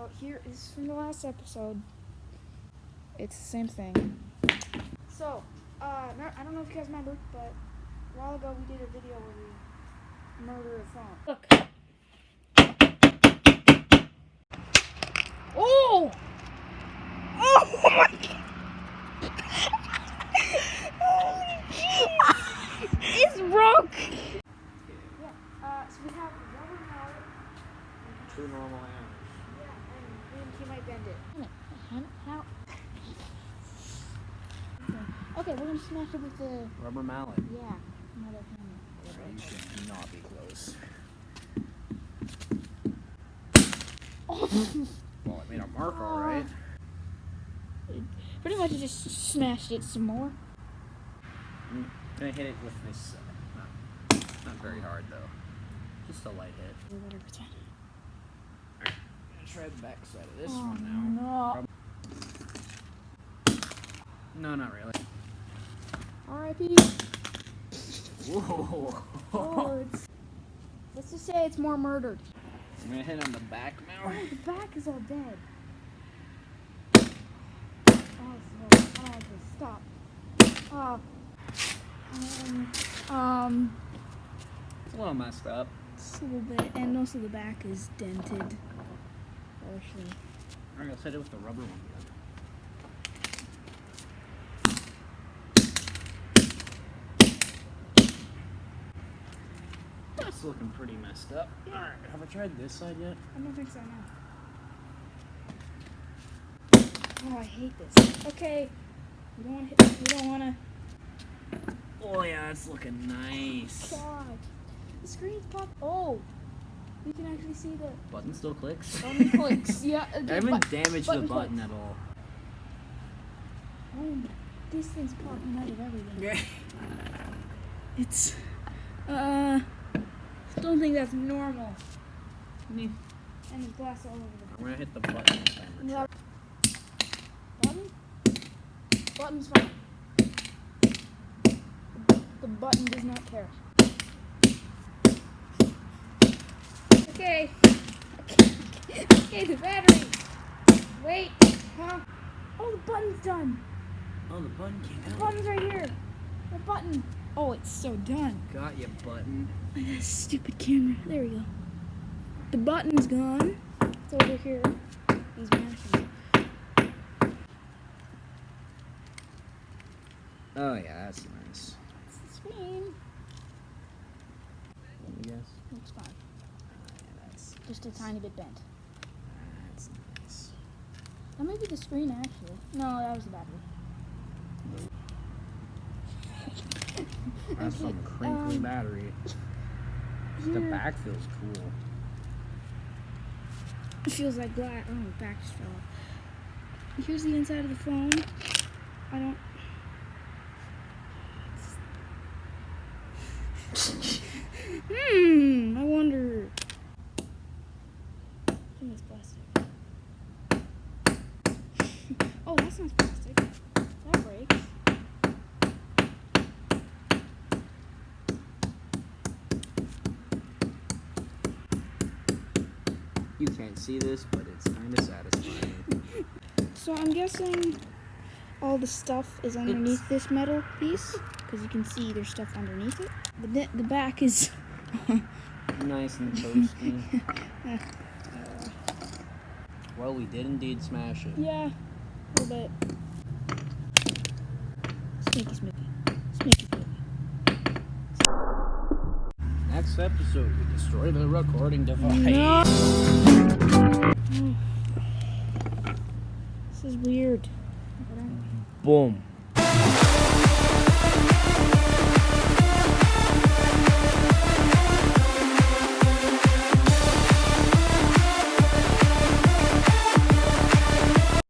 So here is from the last episode. It's the same thing. So, I don't know if you guys remember, but a while ago we did a video where we murdered a phone. Look. Oh! Oh my God! Holy jeez! It's broke! Yeah, so we have a rubber mallet. Two normal hammers. Yeah, and he might bend it. How? Okay, we're gonna smash it with the Rubber mallet. yeah, another hammer. You should not be close. Oh. Well, it made a mark, alright. Pretty much just smashed it some more. I'm gonna hit it with this. Not very hard though. Just a light hit. Whatever, it's fine. Alright, I'm gonna try the back side of this one now. No, not really. R.I.P. Whoa. Oh, let's just say it's more murdered. I'm gonna hit on the back now. Oh, the back is all dead. Oh, stop. It's a little messed up. Just a little bit, and most of the back is dented. Partially. Alright, let's hit it with the rubber one. That's looking pretty messed up. Alright, have I tried this side yet? I don't think so, no. Oh, I hate this. Okay. We don't wanna. Oh yeah, that's looking nice. God. The screen's popped. Oh. You can actually see the Button still clicks? button clicks. Yeah. I haven't damaged the button clicks. at all. Oh, these things popping out of everything. Yeah. It's, don't think that's normal. And there's glass all over I'm gonna hit the button this time. the button. Button's fine. The button does not care. Okay. Okay, the battery. Wait. Huh? Oh, the button's done. Oh, the button came The out. button's right here. The button. Oh, it's so done. Got you, button. Stupid camera. There we go. The button's gone. It's over here. He's mashing it. Oh yeah, that's nice. It's the screen. Let me guess. Looks fine. Yeah, that's Just a tiny bit bent. nice. That might be the screen, actually. No, that was the battery. That's some crinkly battery. The Here, back feels cool. it feels like glass. Oh, the back just fell off. Here's the inside of the phone. I don't. I wonder. I think it's plastic. Oh, that's not plastic. That breaks. You can't see this, but it's kind of satisfying. So I'm guessing all the stuff is underneath this metal piece, because you can see there's stuff underneath it. The back is Nice and toasty. Well, we did indeed smash it. yeah, a little bit. Sneaky, sneaky. Next episode, we destroy the recording device. No. This is weird. Boom.